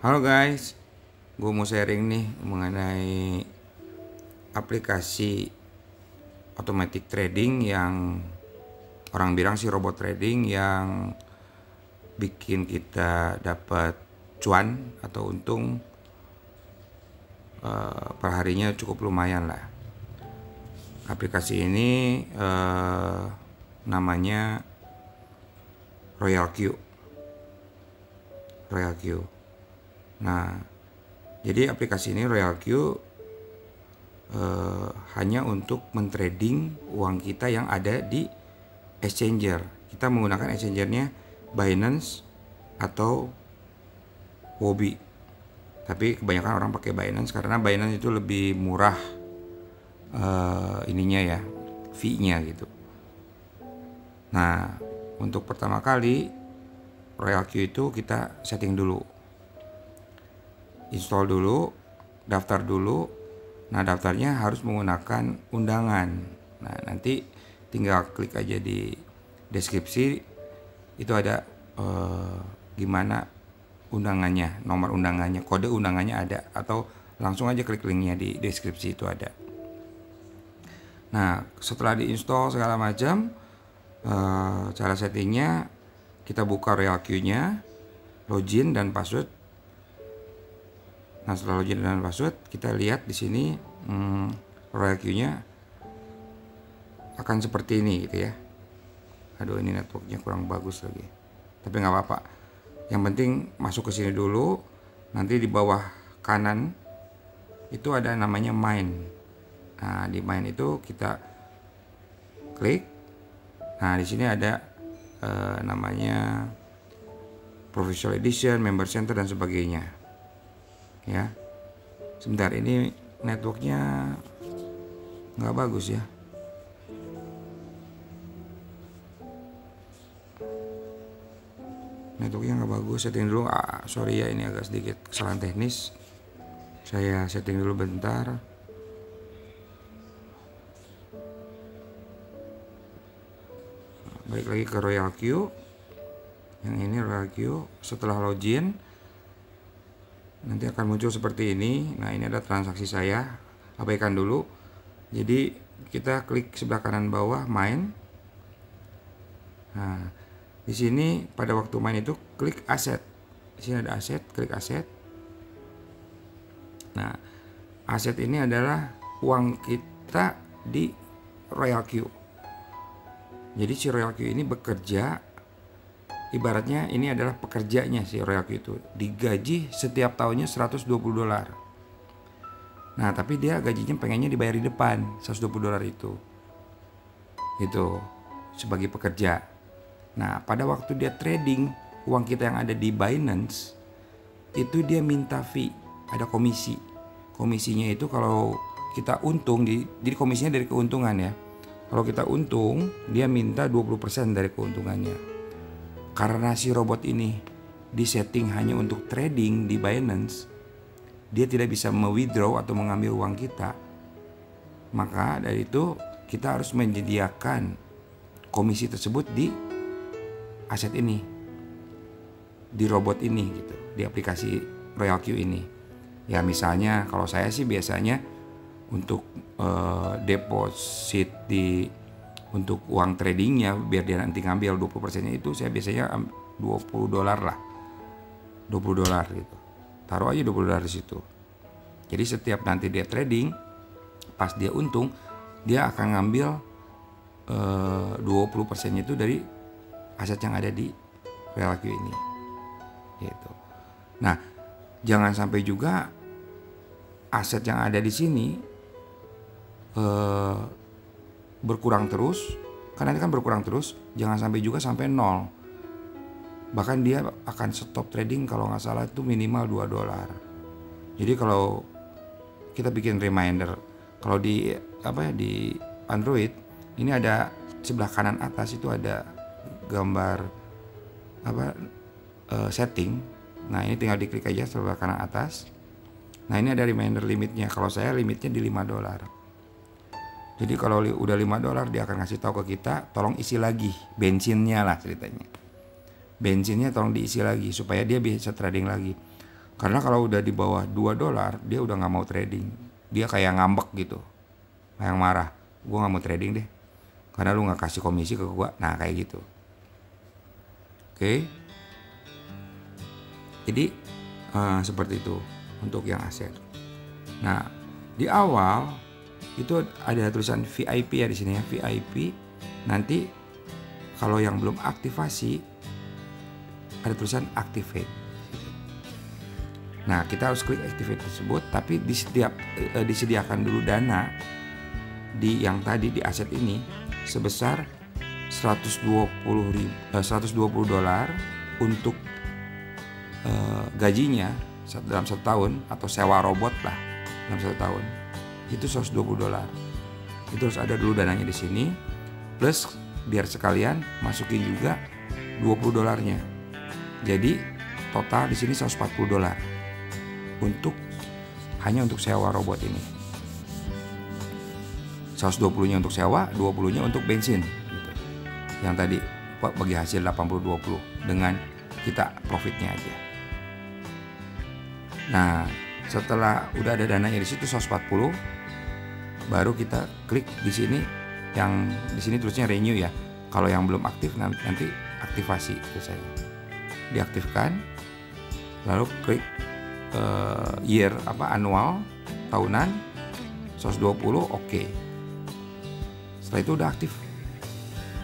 Halo guys, gue mau sharing nih mengenai aplikasi automatic trading yang orang bilang sih robot trading yang bikin kita dapat cuan atau untung perharinya cukup lumayan lah. Aplikasi ini namanya Royal Q. Nah, jadi aplikasi ini Royal Q hanya untuk mentrading uang kita yang ada di exchanger. Kita menggunakan exchangernya Binance atau Huobi. Tapi kebanyakan orang pakai Binance karena Binance itu lebih murah ininya ya, fee-nya gitu. Nah, untuk pertama kali Royal Q itu kita setting dulu. Install dulu, daftar dulu. Nah, daftarnya harus menggunakan undangan. Nah, nanti tinggal klik aja di deskripsi, itu ada gimana undangannya, nomor undangannya, kode undangannya ada, atau langsung aja klik linknya di deskripsi itu ada. Nah, setelah diinstal segala macam, cara settingnya kita buka Royal Q-nya, login dan password. Nah, setelah login dan password, kita lihat di sini Royal Q-nya akan seperti ini gitu ya. Aduh, ini networknya kurang bagus lagi. Tapi nggak apa-apa. Yang penting masuk ke sini dulu. Nanti di bawah kanan itu ada namanya Mine. Nah, di Mine itu kita klik. Nah, di sini ada namanya Professional Edition, Member Center dan sebagainya. Ya, sebentar, ini networknya nggak bagus ya. Networknya nggak bagus, setting dulu. Sorry ya, ini agak sedikit kesalahan teknis. Saya setting dulu bentar. Balik lagi ke Royal Q. Yang ini Royal Q. Setelah login, nanti akan muncul seperti ini. Nah, ini ada transaksi saya, abaikan dulu. Jadi kita klik sebelah kanan bawah Mine. Nah, di sini pada waktu main itu klik aset. Di sini ada aset, klik aset. Nah, aset ini adalah uang kita di Royal Q. Jadi si Royal Q ini bekerja, ibaratnya ini adalah pekerjanya si Royal Q itu, digaji setiap tahunnya $120. Nah, tapi dia gajinya pengennya dibayar di depan, $120 itu. Itu sebagai pekerja. Nah, pada waktu dia trading uang kita yang ada di Binance, itu dia minta fee, ada komisi. Komisinya itu kalau kita untung, jadi komisinya dari keuntungan ya. Kalau kita untung, dia minta 20% dari keuntungannya. Karena si robot ini disetting hanya untuk trading di Binance, dia tidak bisa me-withdraw atau mengambil uang kita. Maka dari itu kita harus menyediakan komisi tersebut di aset ini, di robot ini gitu, di aplikasi Royal Q ini. Ya, misalnya kalau saya sih biasanya untuk deposit untuk uang tradingnya, biar dia nanti ngambil 20%-nya itu, saya biasanya $20 lah, $20 gitu. Taruh aja $20 di situ. Jadi setiap nanti dia trading, pas dia untung, dia akan ngambil 20%-nya itu dari aset yang ada di Royal Q ini. Gitu. Nah, jangan sampai juga aset yang ada di sini berkurang terus, karena ini kan berkurang terus. Jangan sampai juga sampai nol. Bahkan dia akan stop trading kalau nggak salah itu minimal $2. Jadi kalau kita bikin reminder, kalau di di Android ini ada sebelah kanan atas itu ada gambar setting. Nah, ini tinggal diklik aja sebelah kanan atas. Nah, ini ada reminder limitnya. Kalau saya limitnya di $5. Jadi kalau udah $5 dia akan ngasih tahu ke kita, tolong isi lagi bensinnya lah ceritanya. Bensinnya tolong diisi lagi supaya dia bisa trading lagi. Karena kalau udah di bawah $2 dia udah nggak mau trading. Dia kayak ngambek gitu, kayak marah. Gue nggak mau trading deh, karena lu nggak kasih komisi ke gue. Nah kayak gitu. Oke. Jadi seperti itu untuk yang aset. Nah di awal itu ada tulisan VIP ya di sini ya, VIP. Nanti kalau yang belum aktivasi ada tulisan activate. Nah kita harus klik activate tersebut, tapi disediakan dulu dana di yang tadi di aset ini sebesar $120 untuk gajinya dalam 1 tahun, atau sewa robot lah dalam 1 tahun itu $120. Itu harus ada dulu dananya di sini, plus biar sekalian masukin juga $20-nya. Jadi total di sini $140 hanya untuk sewa robot ini. 120-nya untuk sewa, 20-nya untuk bensin gitu. Yang tadi bagi hasil 80-20 dengan kita profitnya aja. Nah, setelah udah ada dananya di situ 140, baru kita klik di sini, yang di sini tulisnya renew ya. Kalau yang belum aktif nanti aktivasi itu saya. Diaktifkan, lalu klik year annual, tahunan 120, oke. Setelah itu udah aktif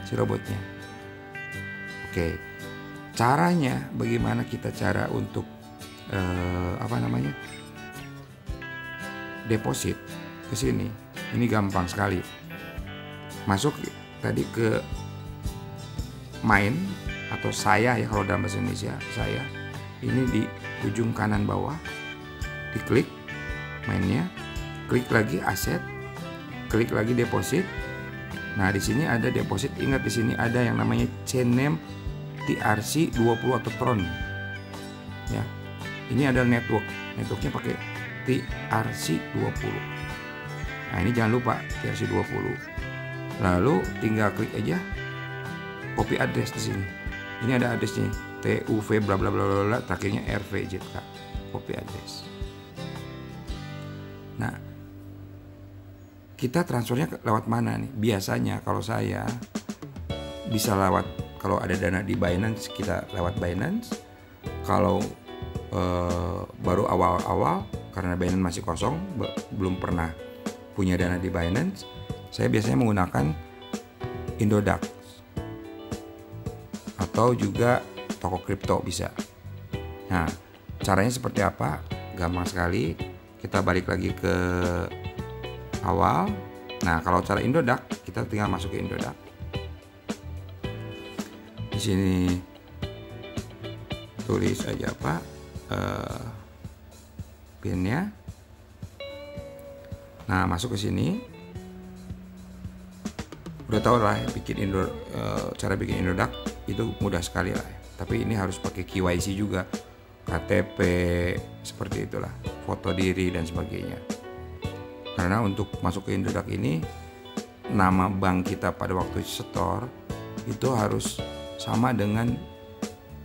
si robotnya. Oke. Caranya bagaimana kita cara untuk deposit ke sini? Ini gampang sekali. Masuk tadi ke main atau saya ya, kalau dalam bahasa Indonesia saya. Ini di ujung kanan bawah, diklik mainnya, klik lagi aset, klik lagi deposit. Nah di sini ada deposit. Ingat di sini ada yang namanya chain name TRC20 atau Tron. Ya, ini adalah networknya pakai TRC20. Nah ini jangan lupa TRC20. Lalu tinggal klik aja copy address di sini. Ini ada addressnya, TUV bla bla bla bla, terakhirnya RVZK. Copy address. Nah, kita transfernya lewat mana nih? Biasanya kalau saya bisa lewat, kalau ada dana di Binance kita lewat Binance. Kalau baru awal-awal karena Binance masih kosong, belum pernah punya dana di Binance, saya biasanya menggunakan Indodax atau juga toko kripto bisa. Nah, caranya seperti apa? Gampang sekali. Kita balik lagi ke awal. Nah, kalau cara Indodax, kita tinggal masuk ke Indodax. Di sini tulis aja pinnya. Nah, masuk ke sini. Udah tahu lah cara bikin Indodax itu mudah sekali lah. Tapi ini harus pakai KYC juga, KTP seperti itulah, foto diri dan sebagainya. Karena untuk masuk ke Indodax ini, nama bank kita pada waktu setor itu harus sama dengan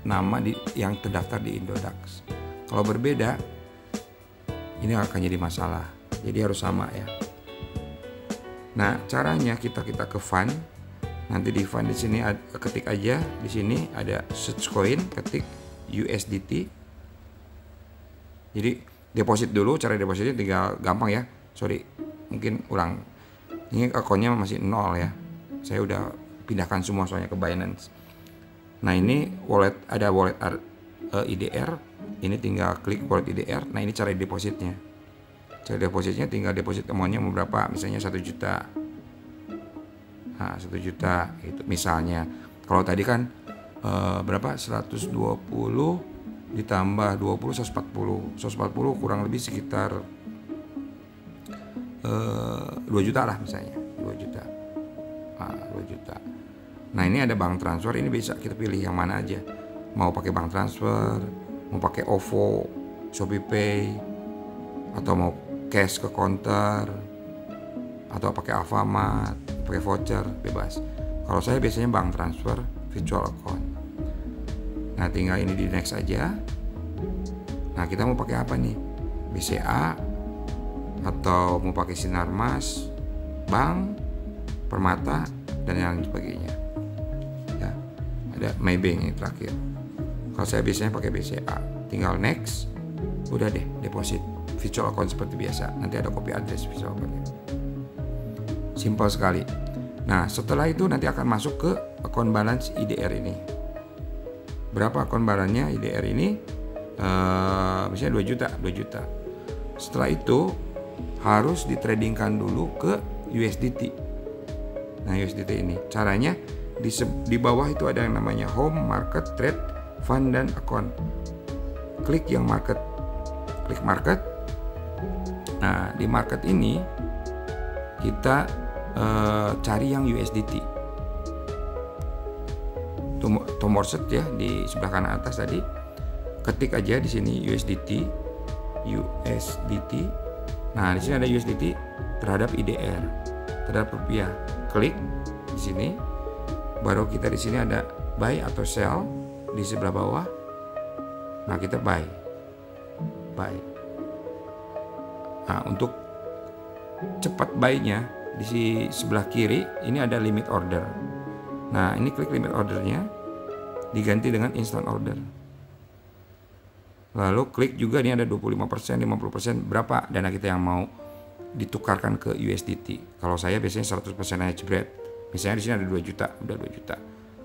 nama yang terdaftar di Indodax. Kalau berbeda, ini akan jadi masalah. Jadi harus sama ya. Nah, caranya kita ke fund. Nanti di fund di sini ketik aja, di sini ada search coin, ketik USDT. Jadi deposit dulu, cara depositnya tinggal gampang ya. Sorry, mungkin ulang. Ini akunnya masih 0 ya. Saya udah pindahkan semua soalnya ke Binance. Nah, ini ada wallet IDR. Ini tinggal klik wallet IDR. Nah, ini cara depositnya. Cara depositnya tinggal deposit amountnya mau berapa, misalnya 1 juta. Nah, 1 juta itu misalnya. Kalau tadi kan berapa? 120 ditambah 20, 140. 140 kurang lebih sekitar 2 juta lah misalnya. 2 juta. Nah, 2 juta. Nah, ini ada bank transfer, ini bisa kita pilih yang mana aja. Mau pakai bank transfer, mau pakai OVO, ShopeePay, atau mau cash ke counter, atau pakai Alfamart, pakai voucher, bebas. Kalau saya biasanya bank transfer, virtual account. Nah, tinggal ini di next aja. Nah, kita mau pakai apa nih? BCA atau mau pakai Sinarmas, Bank, Permata, dan yang sebagainya. Ya, ada Maybank yang terakhir. Kalau saya biasanya pakai BCA, tinggal next, udah deh deposit virtual account seperti biasa. Nanti ada copy address virtual account-nya. Simpel sekali. Nah, setelah itu nanti akan masuk ke account balance IDR ini. Berapa account balance-nya IDR ini? Misalnya 2 juta. Setelah itu harus ditradingkan dulu ke USDT. Nah, USDT ini caranya di bawah itu ada yang namanya Home, Market, Trade, Fund, dan Account. Klik yang market. Klik market. Nah, di market ini kita cari yang USDT. Tombol set ya di sebelah kanan atas tadi. Ketik aja di sini USDT. Nah, di sini ada USDT terhadap IDR, terhadap rupiah. Klik di sini. Baru kita di sini ada buy atau sell di sebelah bawah. Nah, kita buy. Nah, untuk cepat buy-nya di sebelah kiri ini ada limit order. Nah, ini klik limit ordernya, diganti dengan instant order. Lalu klik juga ini ada 25%, 50% berapa dana kita yang mau ditukarkan ke USDT. Kalau saya biasanya 100% aja jebret. Misalnya di sini ada 2 juta, udah 2 juta.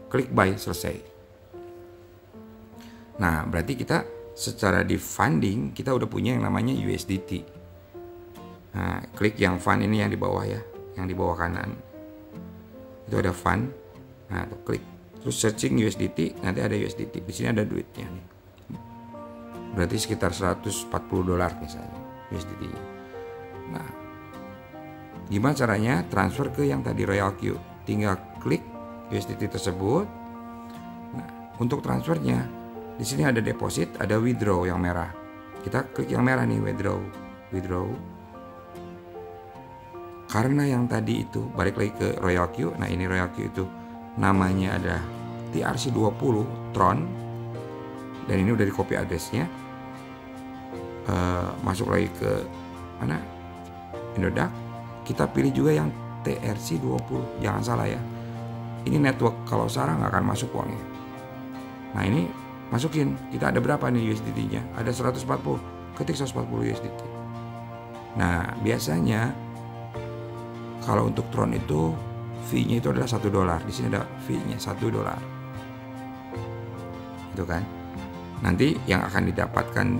Klik buy, selesai. Nah, berarti kita secara di funding kita udah punya yang namanya USDT. Nah, klik yang fund ini yang di bawah ya, yang di bawah kanan. Itu ada fund. Nah, tuh klik. Terus searching USDT, nanti ada USDT. Di sini ada duitnya nih. Berarti sekitar $140 misalnya USDT-nya. Nah, gimana caranya transfer ke yang tadi Royal Q? Tinggal klik USDT tersebut. Nah, untuk transfernya di sini ada deposit, ada withdraw yang merah. Kita klik yang merah nih, withdraw. Karena yang tadi itu balik lagi ke Royal Q. Nah, ini Royal Q itu namanya ada TRC20 Tron. Dan ini udah di copy address-nya. Masuk lagi ke mana? Indodax. Kita pilih juga yang TRC20. Jangan salah ya. Ini network, kalau salah nggak akan masuk uangnya. Nah, ini masukin. Kita ada berapa nih USDT-nya? Ada 140. Ketik 140 USDT. Nah, biasanya kalau untuk Tron itu fee-nya itu adalah $1. Di sini ada fee-nya $1. Itu kan. Nanti yang akan didapatkan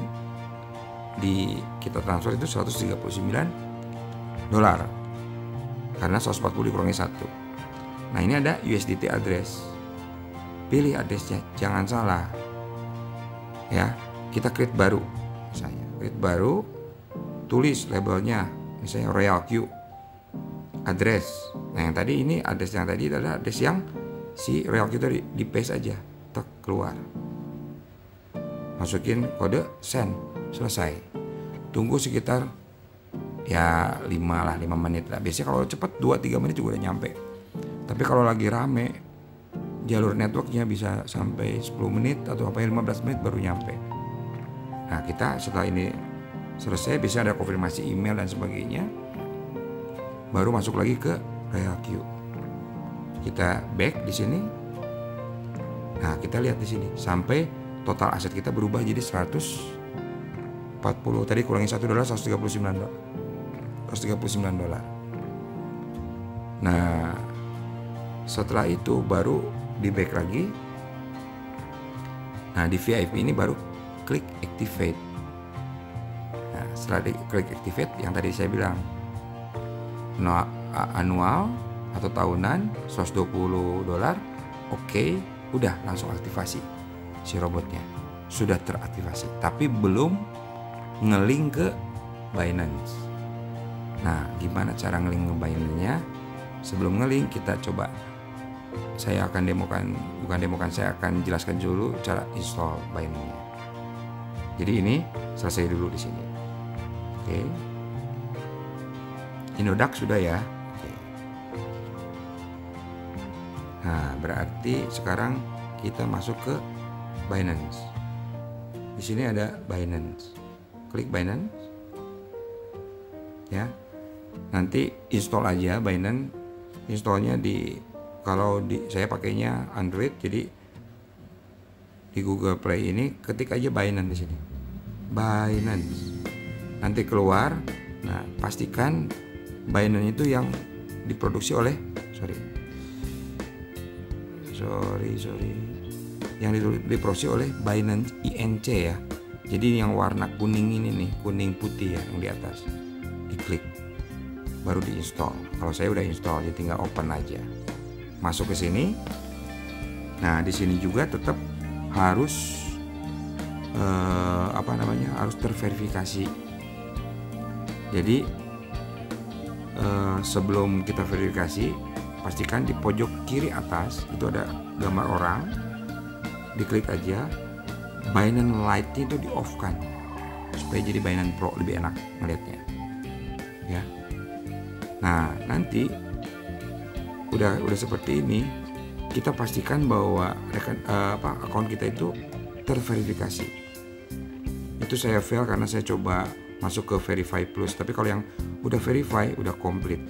di kita transfer itu $139. Karena 140 dikurangi 1. Nah, ini ada USDT address. Pilih addressnya, jangan salah. Ya, kita create baru. Misalnya, create baru, tulis labelnya, misalnya Royal Q. Address. Nah, yang tadi ini address yang tadi adalah address yang si Royal Q tadi, di paste aja, tek keluar. Masukin kode send, selesai. Tunggu sekitar ya 5 menit lah. Biasanya kalau cepet 2-3 menit juga udah nyampe. Tapi kalau lagi rame jalur networknya bisa sampai 10 menit atau 15 menit baru nyampe. Nah, kita setelah ini selesai bisa ada konfirmasi email dan sebagainya. Baru masuk lagi ke Royal Q. Kita back di sini. Nah, kita lihat di sini sampai total aset kita berubah jadi 140. Tadi kurangi $1, $139. Nah, setelah itu baru di back lagi. Nah, di VIP ini baru klik activate. Nah, setelah di klik activate yang tadi saya bilang annual atau tahunan $120, oke, udah langsung aktivasi. Si robotnya sudah teraktivasi, tapi belum ngelink ke Binance. Nah, gimana cara ngelink ke Binance-nya? Sebelum ngelink kita coba, saya akan saya akan jelaskan dulu cara install Binance-nya. Jadi ini selesai dulu di sini. Oke. Indodax sudah ya. Oke. Nah, berarti sekarang kita masuk ke Binance. Di sini ada Binance. Klik Binance. Ya. Nanti install aja Binance. Installnya saya pakainya Android, jadi di Google Play ini ketik aja Binance di sini. Binance. Nanti keluar. Nah, pastikan Binance itu yang diproduksi oleh yang diproduksi oleh Binance INC ya. Jadi yang warna kuning ini nih, kuning putih ya, yang di atas. Diklik, baru diinstal. Kalau saya udah install, jadi tinggal open aja. Masuk ke sini. Nah, di sini juga tetap harus harus terverifikasi. Jadi sebelum kita verifikasi, pastikan di pojok kiri atas itu ada gambar orang. Diklik aja. Binance Lite itu di off kan, supaya jadi Binance Pro lebih enak ngeliatnya ya. Nah, nanti udah seperti ini, kita pastikan bahwa akun kita itu terverifikasi. Itu saya fail karena saya coba masuk ke Verify Plus, tapi kalau yang udah verify, udah komplit,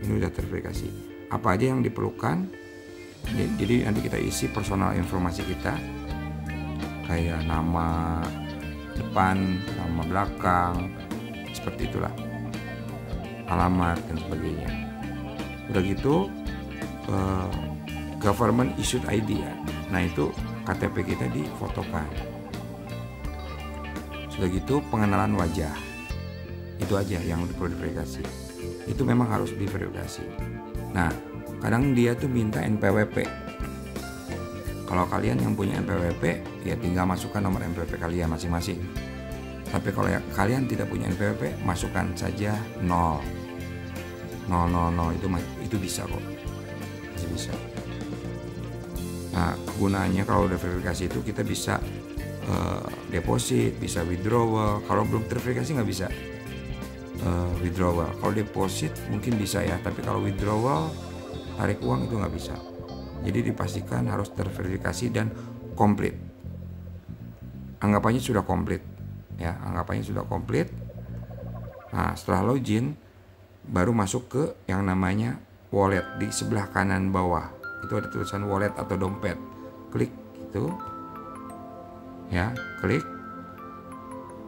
ini udah terverifikasi. Apa aja yang diperlukan, jadi nanti kita isi personal informasi kita, kayak nama depan, nama belakang, seperti itulah, alamat dan sebagainya. Udah gitu government issued ID ya. Nah, itu KTP kita difotokan. Sudah gitu pengenalan wajah. Itu aja yang perlu diverifikasi. Itu memang harus diverifikasi. Nah, kadang dia tuh minta NPWP. Kalau kalian yang punya NPWP, ya tinggal masukkan nomor NPWP kalian masing-masing. Tapi kalau kalian tidak punya NPWP, masukkan saja 0. 000 itu bisa kok. Masih bisa. Nah, kegunaannya kalau udah verifikasi itu kita bisa deposit, bisa withdrawal. Kalau belum terverifikasi nggak bisa withdrawal. Kalau deposit mungkin bisa ya, tapi kalau withdrawal, tarik uang itu nggak bisa. Jadi dipastikan harus terverifikasi dan komplit. Anggapannya sudah komplit ya, anggapannya sudah komplit. Nah, setelah login baru masuk ke yang namanya wallet di sebelah kanan bawah. Itu ada tulisan wallet atau dompet. Klik itu. Ya, klik.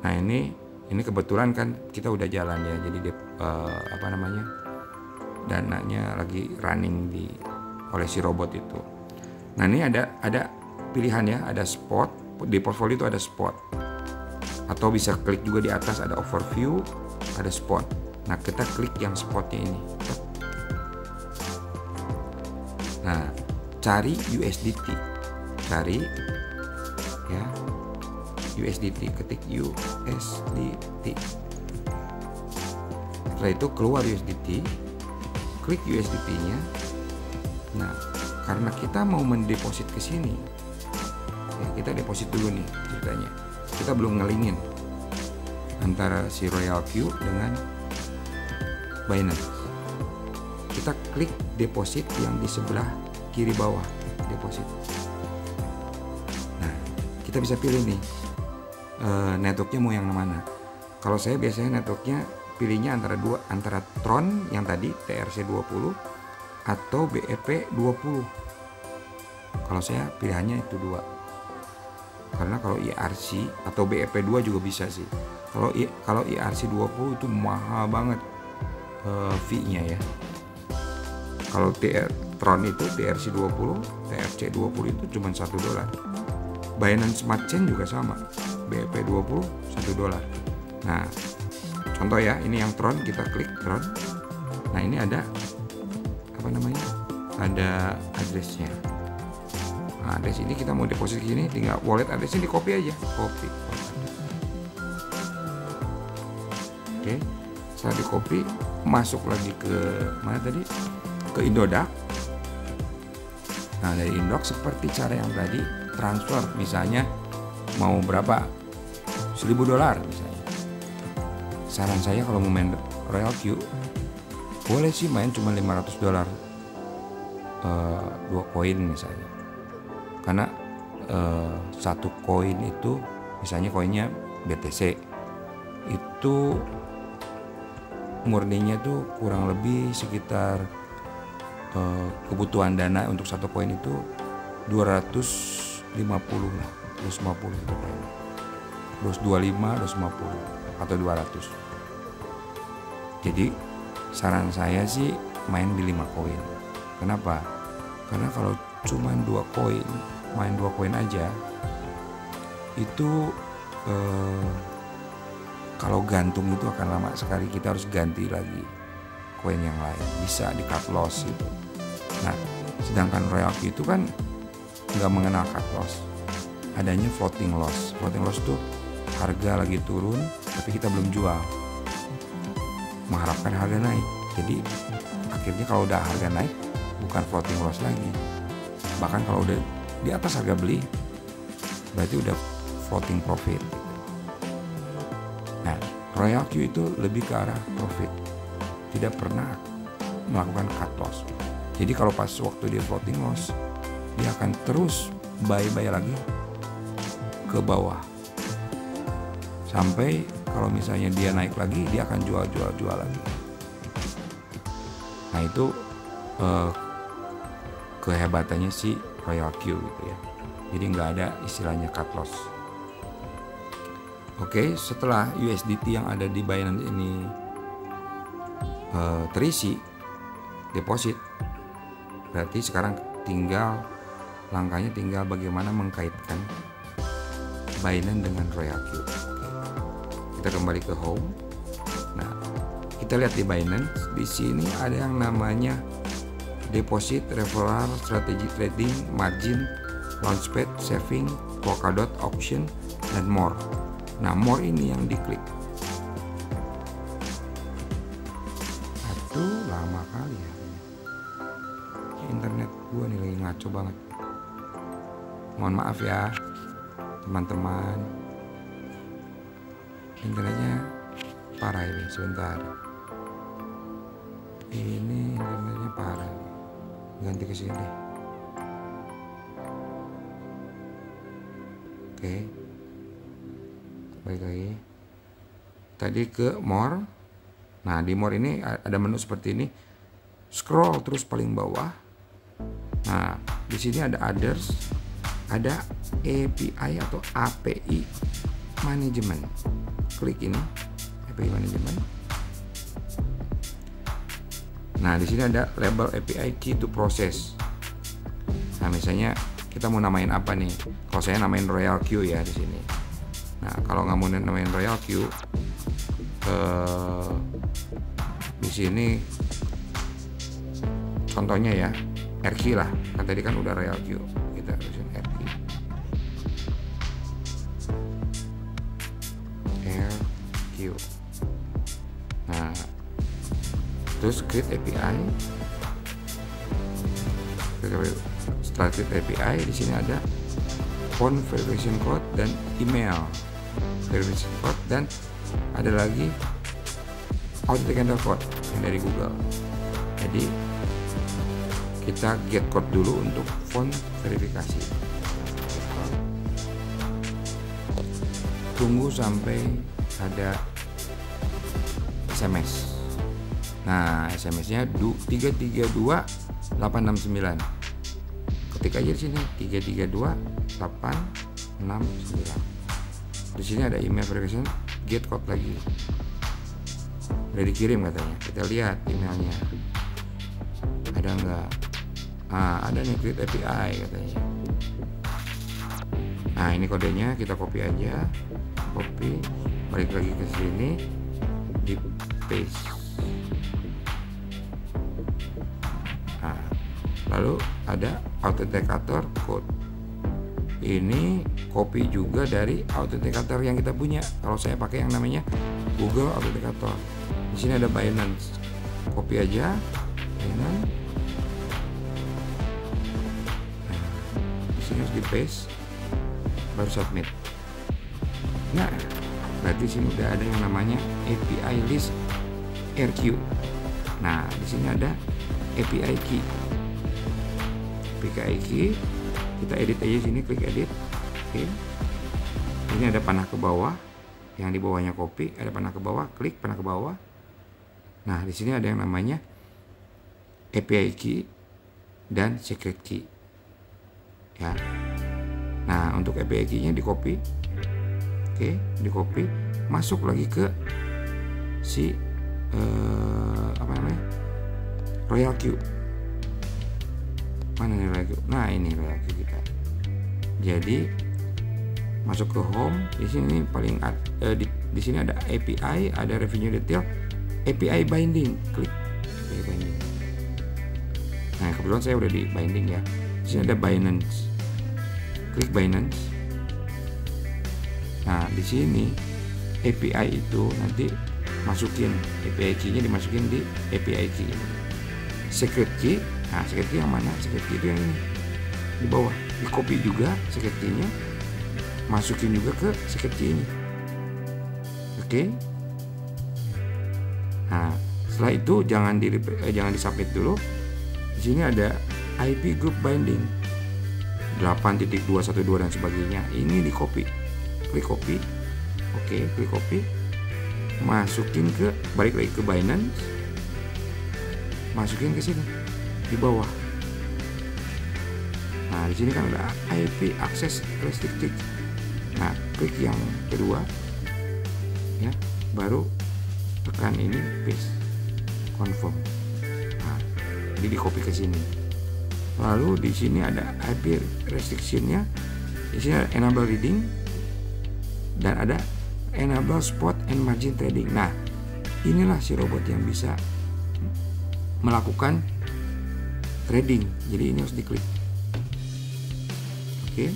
Nah, ini kebetulan kan kita udah jalan ya. Jadi dananya lagi running oleh si robot itu. Nah, ini ada pilihan ya, ada spot. Di portfolio itu ada spot. Atau bisa klik juga di atas ada overview, ada spot. Nah, kita klik yang spotnya ini. Nah, cari USDT. Cari ya USDT, ketik USDT. Setelah itu keluar USDT, klik USDT-nya. Nah, karena kita mau mendeposit ke sini, ya kita deposit dulu nih ceritanya. Kita belum ngelingin antara si Royal Q dengan Binance. Kita klik deposit yang di sebelah kiri bawah, deposit. Nah, kita bisa pilih nih networknya mau yang mana. Kalau saya biasanya networknya pilihnya antara Tron yang tadi TRC20 atau BEP20. Kalau saya pilihannya itu 2. Karena kalau IRC atau BEP2 juga bisa sih. Kalau IRC20 itu mahal banget fee-nya ya. Kalau Tron itu TRC20, TRC20 itu cuma $1. Binance Smart Chain juga sama. BEP20 $1. Nah, contoh ya, ini yang Tron, kita klik Tron. Nah, ini ada ada addressnya. Nah, address ini kita mau deposit gini, tinggal wallet addressnya di copy aja, copy. Oke, setelah di copy, masuk lagi ke mana tadi? Ke Indodax. Nah, dari Indodax seperti cara yang tadi, transfer misalnya mau berapa? $1.000 misalnya. Saran saya kalau mau main Royal Q, boleh sih main cuma $500 2 koin misalnya, karena 1 koin itu Misalnya koinnya BTC itu murninya tuh kurang lebih sekitar kebutuhan dana untuk satu koin itu 250 lah, 250 gitu kayaknya. 225, 250 atau 200. Jadi saran saya sih main di 5 koin. Kenapa? Karena kalau cuma 2 koin, main 2 koin aja itu kalau gantung itu akan lama sekali. Kita harus ganti lagi koin yang lain, bisa di cut loss gitu. Nah, sedangkan Royal Q itu kan nggak mengenal cut loss, adanya floating loss. Floating loss tuh harga lagi turun tapi kita belum jual, mengharapkan harga naik. Jadi akhirnya kalau udah harga naik bukan floating loss lagi, bahkan kalau udah di atas harga beli berarti udah floating profit. Nah, Royal Q itu lebih ke arah profit, tidak pernah melakukan cut loss. Jadi kalau pas waktu dia floating loss, dia akan terus buy lagi ke bawah sampai kalau misalnya dia naik lagi, dia akan jual lagi. Nah, itu kehebatannya si Royal Q gitu ya. Jadi nggak ada istilahnya cut loss. Oke, setelah USDT yang ada di Binance ini terisi deposit, berarti sekarang langkahnya tinggal bagaimana mengkaitkan Binance dengan Royal Q. Kita kembali ke home. Nah, kita lihat di Binance, di sini ada yang namanya deposit, referral, strategy trading, margin, launchpad, saving, Polkadot, auction, dan more. Nah, more ini yang diklik. Aduh, lama kali ya. Internet gua nih lagi ngaco banget. Mohon maaf ya, teman-teman. Internetnya parah ini, sebentar. Ini internetnya parah. Ganti ke sini. Oke. Balik lagi. Tadi ke more. Nah, di more ini ada menu seperti ini. Scroll terus paling bawah. Nah, di sini ada others, ada API atau API management. Klik ini, API management. Nah, di sini ada label API key to process. Nah, misalnya kita mau namain apa nih? Kalau saya namain Royal Q ya di sini. Nah, kalau nggak mau namain Royal Q, di sini contohnya ya RQ lah. Kan tadi kan udah Royal Q, kita tulisin RQ. RQ. Nah, terus create API. Setelah create API, di sini ada phone verification code dan email verification code, dan ada lagi authenticator code yang dari Google. Jadi kita get code dulu untuk phone verifikasi. Tunggu sampai ada SMS. Nah, SMS-nya 332869. Ketik aja di sini 332869. Di sini ada email verification, get code lagi. Udah dikirim katanya. Kita lihat emailnya. Ada enggak? Nah, ada nih create API katanya. Nah, ini kodenya, kita copy aja. Copy, balik lagi ke sini, di paste. Nah, lalu ada authenticator code. Ini copy juga dari authenticator yang kita punya. Kalau saya pakai yang namanya Google Authenticator. Di sini ada Binance. Copy aja Binance. Nah, di sini harus di paste, baru submit. Nah, berarti sini udah ada yang namanya API list RQ. Nah, di sini ada API key. API key, kita edit aja sini, klik edit. Oke. Ini ada panah ke bawah, yang di bawahnya copy, ada panah ke bawah, klik panah ke bawah. Nah, di sini ada yang namanya API key dan secret key. Ya. Nah, untuk API key-nya di copy. Oke, di copy, masuk lagi ke si Royal Queue. Mana nih Royal Queue? Nah, ini Royal Queue kita. Jadi masuk ke home, di sini paling di sini ada API, ada revenue detail, API binding, klik API binding. Nah, kebetulan saya udah di binding ya. Di sini ada Binance, klik Binance. Nah, di sini API itu nanti masukin API key-nya, dimasukin di API key. Secret key, nah secret key yang mana? Secret key itu yang ini di bawah, di copy juga secret key-nya, masukin juga ke secret key-nya. Oke. Nah, setelah itu jangan di submit dulu. Di sini ada IP group binding 8.212 dan sebagainya. Ini di copy. Klik copy. Oke, klik copy. Masukin ke, balik lagi ke Binance. Masukin ke sini di bawah. Nah, di sini kan ada IP access restricted. Nah, klik yang kedua, ya, baru tekan ini paste, confirm. Nah, ini di copy ke sini. Lalu di sini ada IP restriction-nya. Di sini ada enable reading dan ada enable spot and margin trading. Nah, inilah si robot yang bisa melakukan trading. Jadi ini harus diklik. Oke,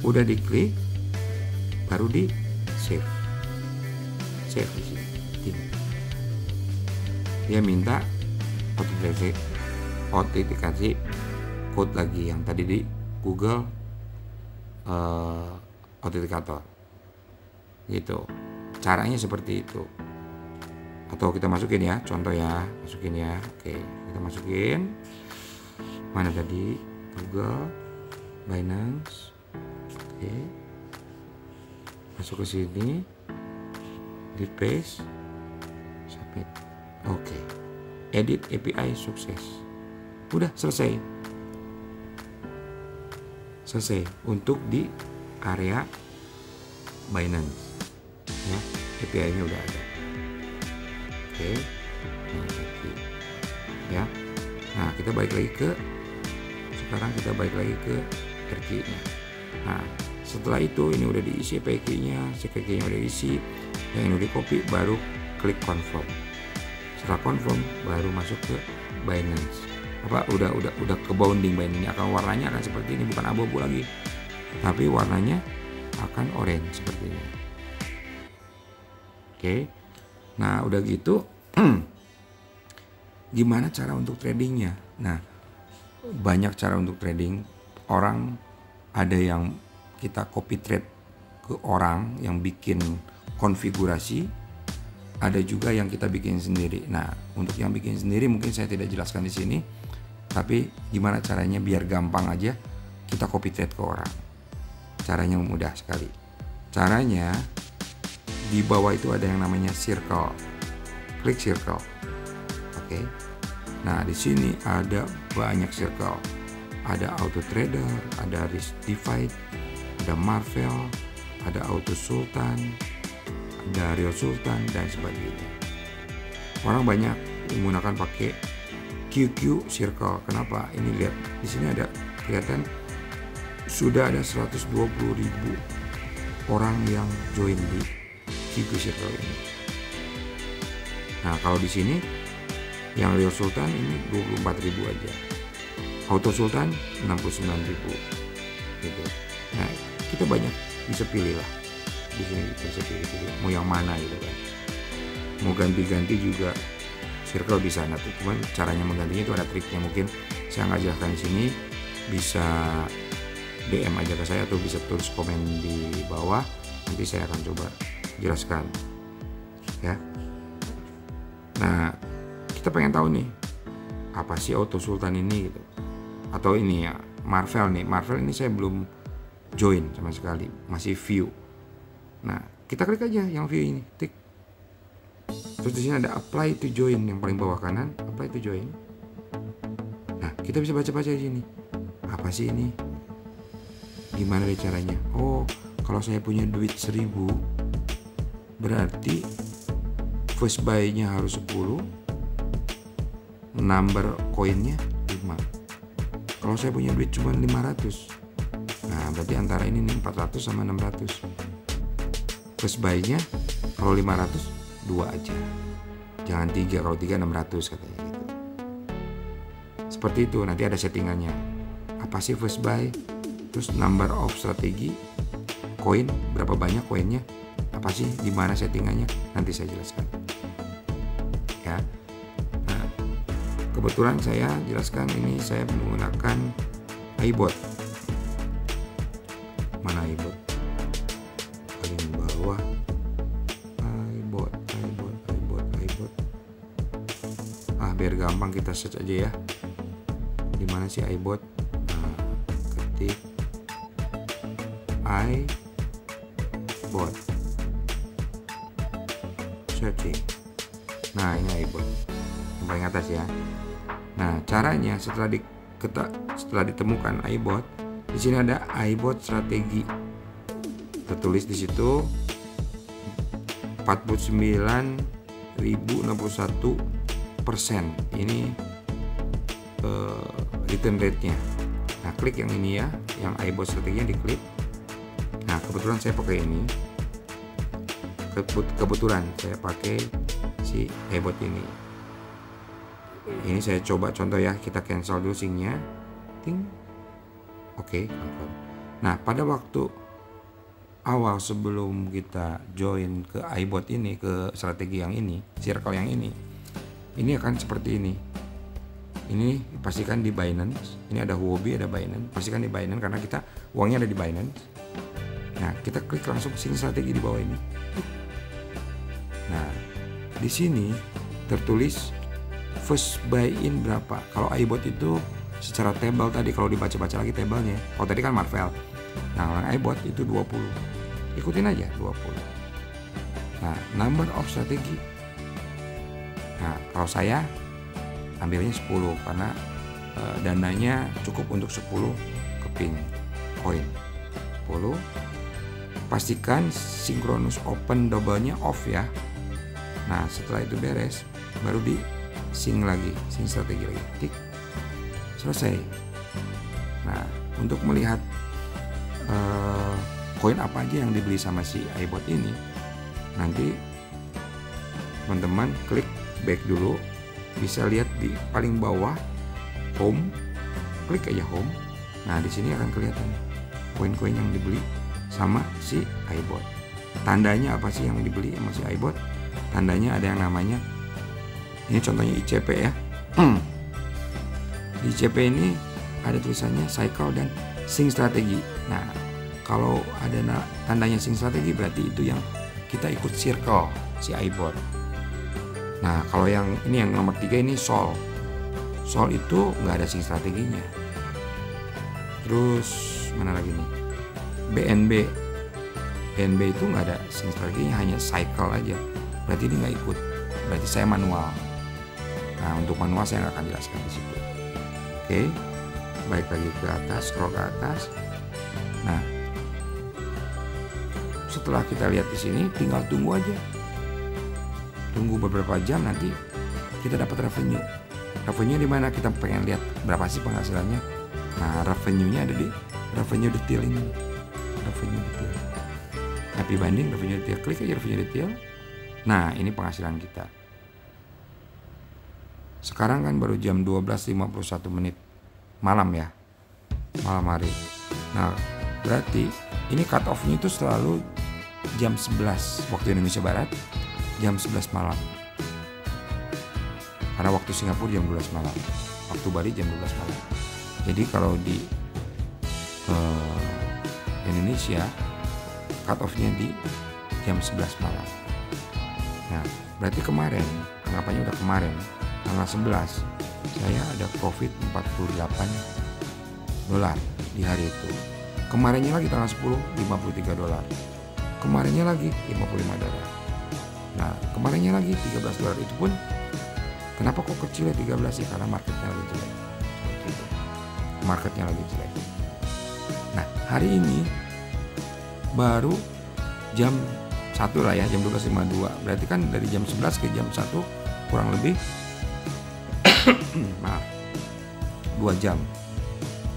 udah diklik, baru di save di sini. Dia minta autentikasi code lagi yang tadi di Google Authenticator gitu. Caranya seperti itu. Atau kita masukin ya, contoh ya, masukin ya. Oke, kita masukin mana tadi, Google, Binance. Oke, masuk ke sini, di paste, submit. Oke, edit API sukses. Udah selesai untuk di area Binance ya, API-nya udah ada. Oke, ya. Nah, kita balik lagi ke RQ-nya. Nah, setelah itu ini udah diisi API-nya, secret key-nya udah diisi, yang ini udah copy, baru klik confirm. Setelah confirm, baru masuk ke Binance. Udah ke bounding bindingnya, akan warnanya akan seperti ini, bukan abu-abu lagi, tapi warnanya akan orange seperti ini. Oke. Nah, udah gitu gimana cara untuk tradingnya? Nah, banyak cara untuk trading. Orang ada yang kita copy trade ke orang yang bikin konfigurasi, ada juga yang kita bikin sendiri. Nah, untuk yang bikin sendiri mungkin saya tidak jelaskan di sini, tapi gimana caranya biar gampang aja kita copy trade ke orang. Caranya mudah sekali. Caranya di bawah itu ada yang namanya circle. Klik circle. Oke. Nah, di sini ada banyak circle. Ada auto trader, ada risk divide, ada Marvel, ada auto sultan, ada real sultan dan sebagainya. Orang banyak menggunakan pakai QQ circle. Kenapa? Ini lihat di sini ada kelihatan sudah ada 120.000 orang yang join di QQ circle ini. Nah, kalau di sini yang real sultan ini 24.000 aja. Auto sultan 69.000 gitu. Nah, kita banyak bisa pilih lah. Di sini bisa pilih mau yang mana gitu kan. Mau ganti-ganti juga circle bisa. Nah, cuman caranya menggantinya itu ada triknya, mungkin saya nggak jelaskan di sini. Bisa DM aja ke saya atau bisa tulis komen di bawah, nanti saya akan coba jelaskan ya. Nah, kita pengen tahu nih apa sih auto sultan ini gitu, atau ini ya Marvel nih. Marvel ini saya belum join sama sekali, masih view. Nah, kita klik aja yang view ini, tik. Terus di sini ada apply to join yang paling bawah kanan, apply to join. Nah, kita bisa baca-baca di sini. Apa sih ini? Gimana deh caranya? Oh, kalau saya punya duit 1000, berarti first buy-nya harus 10, number koinnya 5. Kalau saya punya duit cuma 500, nah berarti antara ini nih 400 sama 600. First buy-nya kalau 500 2 aja, jangan 3, kalau 3 600 katanya gitu. Seperti itu, nanti ada settingannya. Apa sih first buy? Terus number of strategi, koin, berapa banyak koinnya, apa sih, gimana settingannya, nanti saya jelaskan. Ya. Nah, kebetulan saya jelaskan ini saya menggunakan iBot. Mana iBot? Paling bawah. iBot. Biar gampang kita search aja ya. Di mana sih iBot? Nah, ketik iBot, searching. Nah, ini iBot yang paling atas ya. Nah, caranya setelah ditemukan iBot, di sini ada iBot strategi. Tertulis di situ 49.061%. Ini return rate-nya. Nah, klik yang ini ya, yang iBot strateginya diklik. Nah, kebetulan saya pakai ini. Kebetulan saya pakai si iBot ini. Ini saya coba contoh ya, kita cancel dulu sync-nya. Ting. Oke, confirm. Nah, pada waktu awal sebelum kita join ke iBot ini, ke strategi yang ini, circle yang ini akan seperti ini. Ini pastikan di Binance. Ini ada Huobi, ada Binance. Pastikan di Binance karena kita uangnya ada di Binance. Nah, kita klik langsung sini strategi di bawah ini. Nah, di sini tertulis first buy in berapa. Kalau iBot itu secara table tadi, kalau dibaca-baca lagi tabelnya. Kalau tadi kan Marvel. Nah, kalau iBot itu 20. Ikutin aja 20. Nah, number of strategi. Nah, kalau saya ambilnya 10 karena dananya cukup untuk 10 keping koin. 10. Pastikan synchronous open double-nya off ya. Nah, setelah itu beres, baru di sync lagi, sync strategi lagi. Tik. Selesai. Nah, untuk melihat koin apa aja yang dibeli sama si iBot ini, nanti teman-teman klik back dulu, bisa lihat di paling bawah home, klik aja home. Nah, di sini akan kelihatan koin-koin yang dibeli sama si iBot. Tandanya apa sih yang dibeli sama si iBot? Tandanya ada yang namanya, ini contohnya ICP ya. Di ICP ini ada tulisannya cycle dan sync strategi. Nah, kalau ada tandanya sync strategi berarti itu yang kita ikut circle si iBot. Nah, kalau yang ini yang nomor 3 ini Sol. Sol itu nggak ada sync strateginya. Terus mana lagi nih? BNB. BNB itu nggak ada sync strateginya, hanya cycle aja. Berarti ini nggak ikut. Berarti saya manual. Nah, untuk manual saya nggak akan jelaskan di situ. Oke, balik lagi ke atas, scroll ke atas. Nah, setelah kita lihat di sini, tinggal tunggu aja. Tunggu beberapa jam, nanti kita dapat revenue. Revenue di mana? Kita pengen lihat berapa sih penghasilannya. Nah, revenue-nya ada di revenue detail ini. Revenue detail. Happy banding revenue detail. Klik aja revenue detail. Nah, ini penghasilan kita. Sekarang kan baru jam 12.51 malam ya. Malam hari. Nah, berarti ini cut off-nya itu selalu jam 11 waktu Indonesia Barat, jam 11 malam. Karena waktu Singapura jam 12 malam, waktu Bali jam 12 malam. Jadi kalau di Indonesia cut off-nya di jam 11 malam. Nah, berarti kemarin, anggapannya udah kemarin, tanggal 11, saya ada profit $48 di hari itu. Kemarinnya lagi tanggal 10, $53. kemarinnya lagi $55. Nah kemarinnya lagi $13. Itu pun kenapa kok kecil ya 13 sih? Karena marketnya lagi jelek. Seperti itu. Marketnya lagi jelek. Nah hari ini baru jam 1 lah ya, jam 12.52. Berarti kan dari jam 11 ke jam 1 kurang lebih maaf 2 jam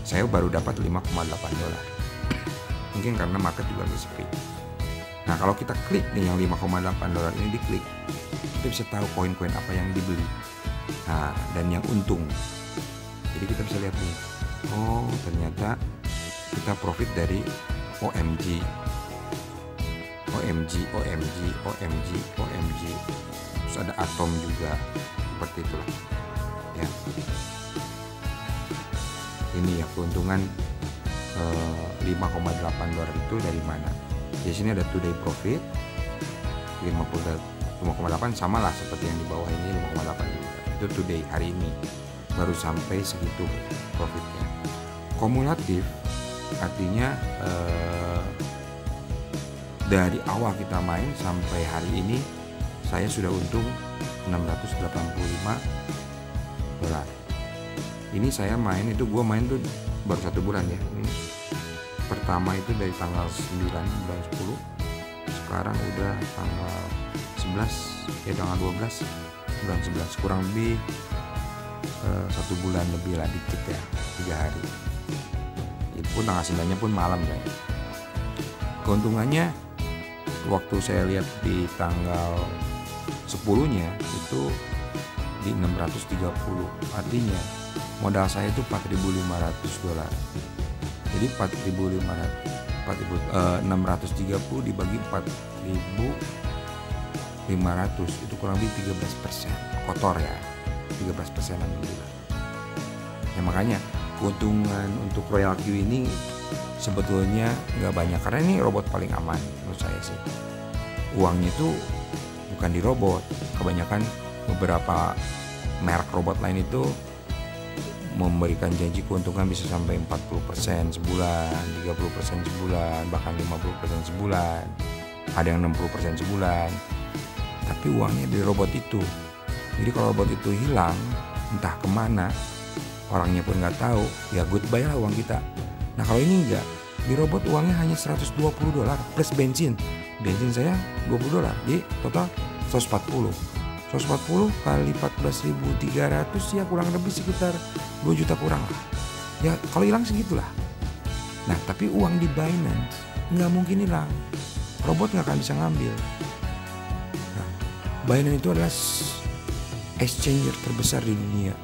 saya baru dapat $5,8. Mungkin karena market juga lagi sepi. Nah kalau kita klik nih yang $5,8 ini, diklik, kita bisa tahu koin-koin apa yang dibeli, nah dan yang untung. Jadi kita bisa lihat nih, oh ternyata kita profit dari OMG, terus ada Atom juga, seperti itulah ya. Ini ya keuntungan $5,8 itu dari mana? Di sini ada today profit 5,8, sama lah seperti yang di bawah ini 5,8 juga. Itu today, hari ini baru sampai segitu profitnya. Kumulatif artinya dari awal kita main sampai hari ini saya sudah untung $685. Ini saya main itu, gua main tuh baru 1 bulan ya. Ini pertama itu dari tanggal 9 bulan 10, sekarang udah tanggal 11 ya, tanggal 12 bulan 11, kurang lebih 1 bulan lebih lah, dikit ya, 3 hari. Itu pun tanggal 9-nya pun malam ya. Keuntungannya waktu saya lihat di tanggal 10-nya itu di 630, artinya modal saya itu $4.500. Jadi 630 dibagi 4.500 itu kurang lebih 13%, kotor ya, 13% alhamdulillah. Ya makanya keuntungan untuk Royal Q ini sebetulnya nggak banyak, karena ini robot paling aman menurut saya sih. Uangnya itu bukan di robot, kebanyakan beberapa merek robot lain itu memberikan janji keuntungan bisa sampai 40% sebulan, 30% sebulan, bahkan 50% sebulan, ada yang 60% sebulan. Tapi uangnya di robot itu. Jadi kalau robot itu hilang, entah kemana, orangnya pun nggak tahu, ya goodbye lah uang kita. Nah kalau ini enggak, di robot uangnya hanya $120 plus bensin. Bensin saya $20, jadi total 140 kali 14.300 ya kurang lebih sekitar 2 juta kurang lah. Ya kalau hilang segitulah. Nah tapi uang di Binance nggak mungkin hilang, robot nggak akan bisa ngambil. Nah, Binance itu adalah exchanger terbesar di dunia.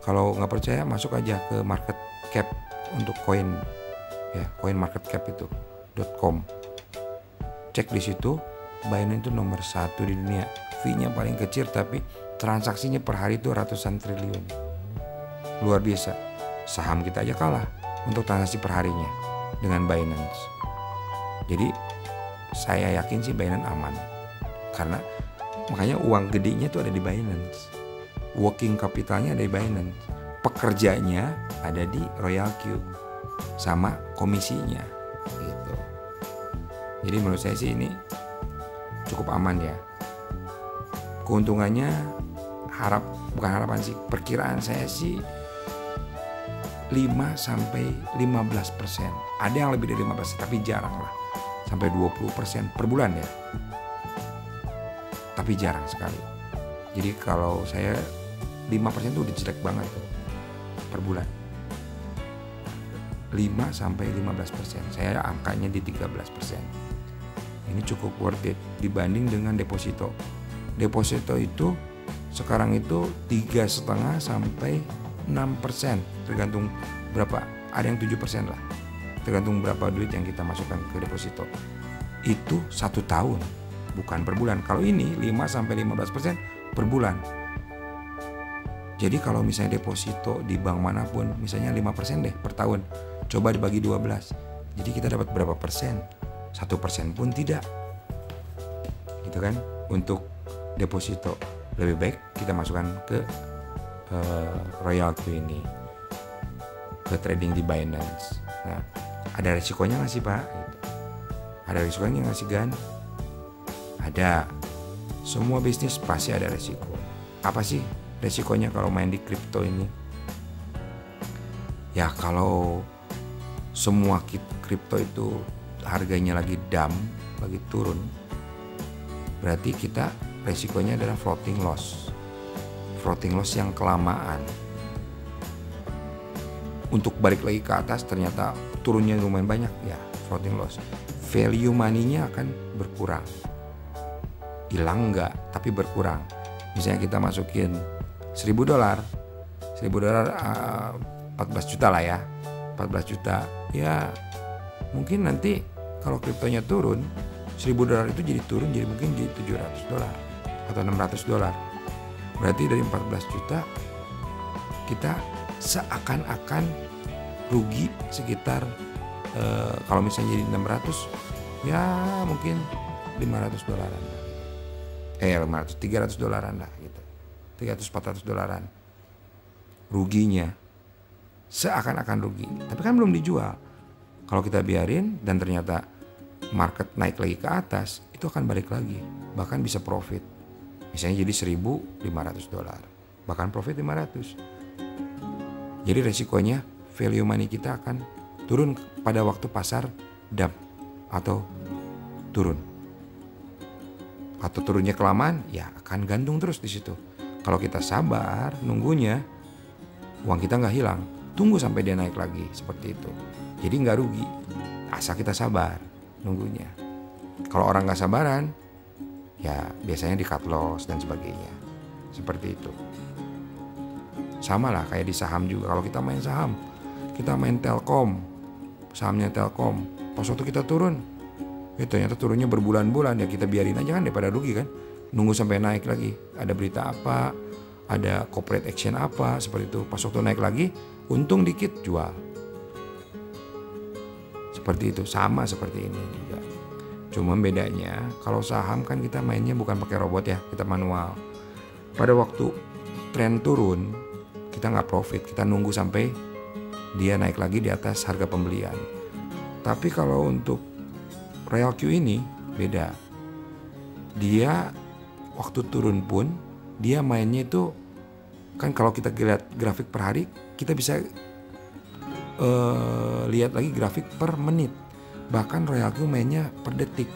Kalau nggak percaya masuk aja ke market cap untuk koin ya, coinmarketcap itu .com, cek di situ. Binance itu nomor 1 di dunia. Fee-nya paling kecil tapi transaksinya per hari itu ratusan triliun. Luar biasa. Saham kita aja kalah untuk transaksi per harinya dengan Binance. Jadi saya yakin sih Binance aman. Karena makanya uang gedenya itu ada di Binance. Working capitalnya ada di Binance. Pekerjanya ada di Royal Q sama komisinya gitu. Jadi menurut saya sih ini cukup aman ya. Keuntungannya bukan harapan sih, perkiraan saya sih 5-15%. Ada yang lebih dari 15%, tapi jarang lah. Sampai 20% per bulan ya. Tapi jarang sekali. Jadi kalau saya 5% itu udah jelek banget tuh per bulan. 5-15%. Saya angkanya di 13%. Ini cukup worth it dibanding dengan deposito. Deposito itu sekarang itu 3,5 sampai 6%, tergantung berapa. Ada yang 7% lah, tergantung berapa duit yang kita masukkan ke deposito. Itu 1 tahun, bukan per bulan. Kalau ini 5 sampai 15% per bulan. Jadi kalau misalnya deposito di bank manapun, misalnya 5% deh per tahun, coba dibagi 12. Jadi kita dapat berapa persen? 1% pun tidak, gitu kan? Untuk deposito lebih baik kita masukkan ke Royal Q ini, ke trading di Binance. Nah, ada resikonya nggak sih Pak? Gitu. Ada resikonya nggak sih Gan? Ada. Semua bisnis pasti ada resiko. Apa sih resikonya kalau main di kripto ini? Ya kalau semua kripto itu harganya lagi dump, lagi turun, berarti kita resikonya adalah floating loss. Floating loss yang kelamaan. Untuk balik lagi ke atas ternyata turunnya lumayan banyak, ya floating loss. Value money-nya akan berkurang. Hilang enggak, tapi berkurang. Misalnya kita masukin $1.000, $1.000 14 juta lah ya. 14 juta. Ya mungkin nanti kalau kriptonya turun, $1.000 itu jadi turun jadi mungkin jadi $700 atau $600. Berarti dari 14 juta kita seakan-akan rugi sekitar kalau misalnya jadi 600 ya mungkin $500 $300 lah gitu. $300-400 ruginya. Seakan-akan rugi, tapi kan belum dijual. Kalau kita biarin dan ternyata market naik lagi ke atas, itu akan balik lagi, bahkan bisa profit. Misalnya jadi $1.500, bahkan profit 500. Jadi resikonya value money kita akan turun pada waktu pasar dump atau turun. Atau turunnya kelamaan, ya akan gantung terus di situ. Kalau kita sabar nunggunya, uang kita nggak hilang. Tunggu sampai dia naik lagi seperti itu. Jadi nggak rugi, asal kita sabar nunggunya. Kalau orang nggak sabaran, ya biasanya di cut loss dan sebagainya. Seperti itu. Sama lah kayak di saham juga. Kalau kita main saham, kita main Telkom, sahamnya Telkom, pas waktu kita turun, ternyata turunnya berbulan-bulan, ya kita biarin aja kan daripada rugi kan. Nunggu sampai naik lagi. Ada berita apa, ada corporate action apa, seperti itu. Pas waktu naik lagi, untung dikit jual. Seperti itu, sama seperti ini juga. Cuma bedanya kalau saham kan kita mainnya bukan pakai robot ya, kita manual. Pada waktu tren turun, kita nggak profit, kita nunggu sampai dia naik lagi di atas harga pembelian. Tapi kalau untuk Real Q ini beda. Dia waktu turun pun dia mainnya itu kan, kalau kita lihat grafik per hari, kita bisa lihat lagi grafik per menit. Bahkan Royal Q mainnya per detik.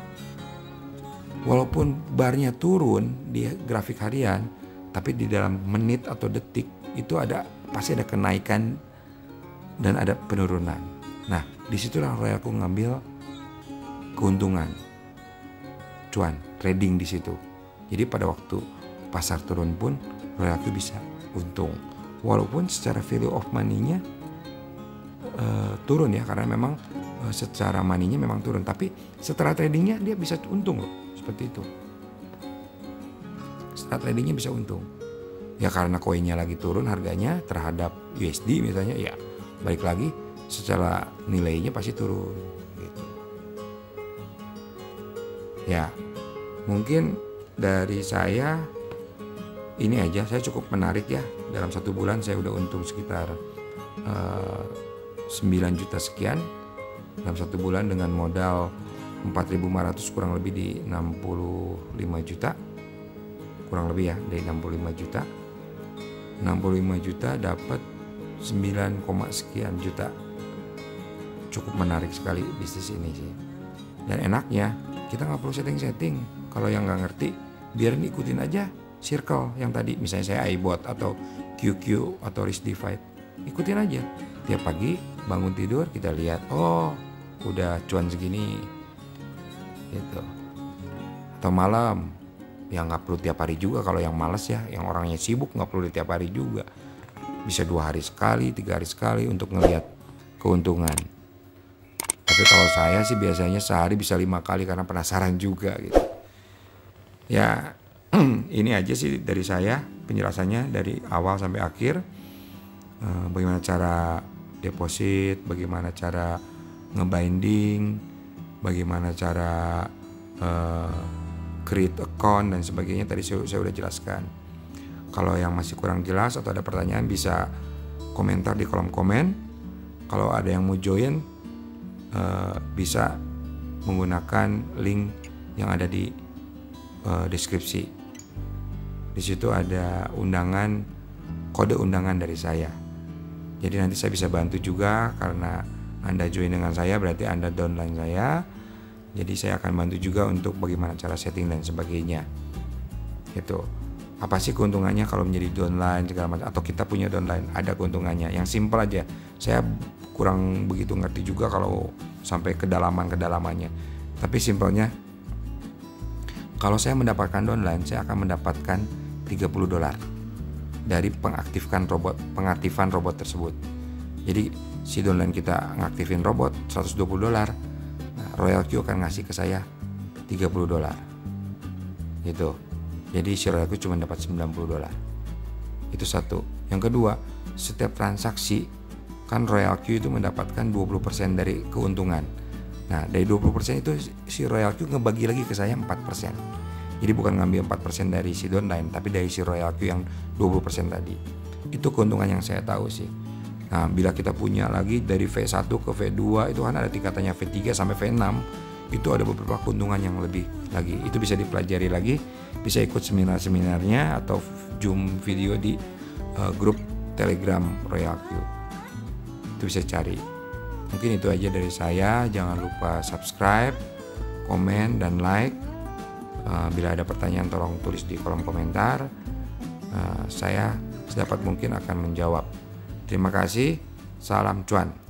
Walaupun barnya turun di grafik harian, tapi di dalam menit atau detik itu pasti ada kenaikan dan ada penurunan. Nah, disitulah Royal Q ngambil keuntungan, cuan, trading di situ. Jadi pada waktu pasar turun pun Royal Q bisa untung. Walaupun secara value of money-nya turun ya, karena memang secara money-nya memang turun, tapi setelah tradingnya dia bisa untung loh, seperti itu. Setelah tradingnya bisa untung. Ya karena koinnya lagi turun harganya terhadap USD misalnya, ya balik lagi secara nilainya pasti turun gitu. Ya mungkin dari saya ini aja, saya cukup menarik ya. Dalam 1 bulan saya udah untung sekitar 9 juta sekian dalam 1 bulan dengan modal 4.500, kurang lebih di 65 juta, kurang lebih ya dari 65 juta 65 juta dapat 9, sekian juta. Cukup menarik sekali bisnis ini sih. Dan enaknya kita nggak perlu setting. Kalau yang nggak ngerti biarin ikutin aja circle yang tadi, misalnya saya iBot atau QQ atau Risk Divide, ikutin aja. Tiap pagi bangun tidur kita lihat, oh udah cuan segini gitu. Atau malam, ya nggak perlu tiap hari juga. Kalau yang malas ya, yang orangnya sibuk nggak perlu tiap hari juga. Bisa 2 hari sekali, 3 hari sekali untuk ngelihat keuntungan. Tapi kalau saya sih biasanya sehari bisa 5 kali karena penasaran juga gitu. Ya ini aja sih dari saya penjelasannya dari awal sampai akhir. Bagaimana cara deposit, bagaimana cara ngebinding, bagaimana cara create account dan sebagainya tadi saya udah jelaskan. Kalau yang masih kurang jelas atau ada pertanyaan bisa komentar di kolom komen. Kalau ada yang mau join bisa menggunakan link yang ada di deskripsi. Di situ ada kode undangan dari saya. Jadi nanti saya bisa bantu juga, karena Anda join dengan saya berarti Anda downline saya. Jadi saya akan bantu juga untuk bagaimana cara setting dan sebagainya. Gitu. Apa sih keuntungannya kalau menjadi downline segala macam, atau kita punya downline? Ada keuntungannya. Yang simple aja. Saya kurang begitu ngerti juga kalau sampai kedalamannya. Tapi simpelnya, kalau saya mendapatkan downline, saya akan mendapatkan $30 dari pengaktifan robot tersebut. Jadi si downline kita ngaktifin robot $120, nah, Royal Q akan ngasih ke saya $30 gitu. Jadi si Royal Q cuma dapat $90. Itu satu. Yang kedua, setiap transaksi kan Royal Q itu mendapatkan 20% dari keuntungan. Nah, dari 20% itu si Royal Q ngebagi lagi ke saya 4%. Jadi bukan ngambil 4% dari si downline, tapi dari si Royal Q yang 20% tadi. Itu keuntungan yang saya tahu sih. Nah, bila kita punya lagi dari V1 ke V2 itu kan ada tingkatannya, V3 sampai V6, itu ada beberapa keuntungan yang lebih lagi. Itu bisa dipelajari lagi, bisa ikut seminar-seminarnya atau Zoom video di grup Telegram Royal Q. Itu bisa cari. Mungkin itu aja dari saya. Jangan lupa subscribe, komen, dan like. Bila ada pertanyaan tolong tulis di kolom komentar. Saya sedapat mungkin akan menjawab. Terima kasih. Salam cuan.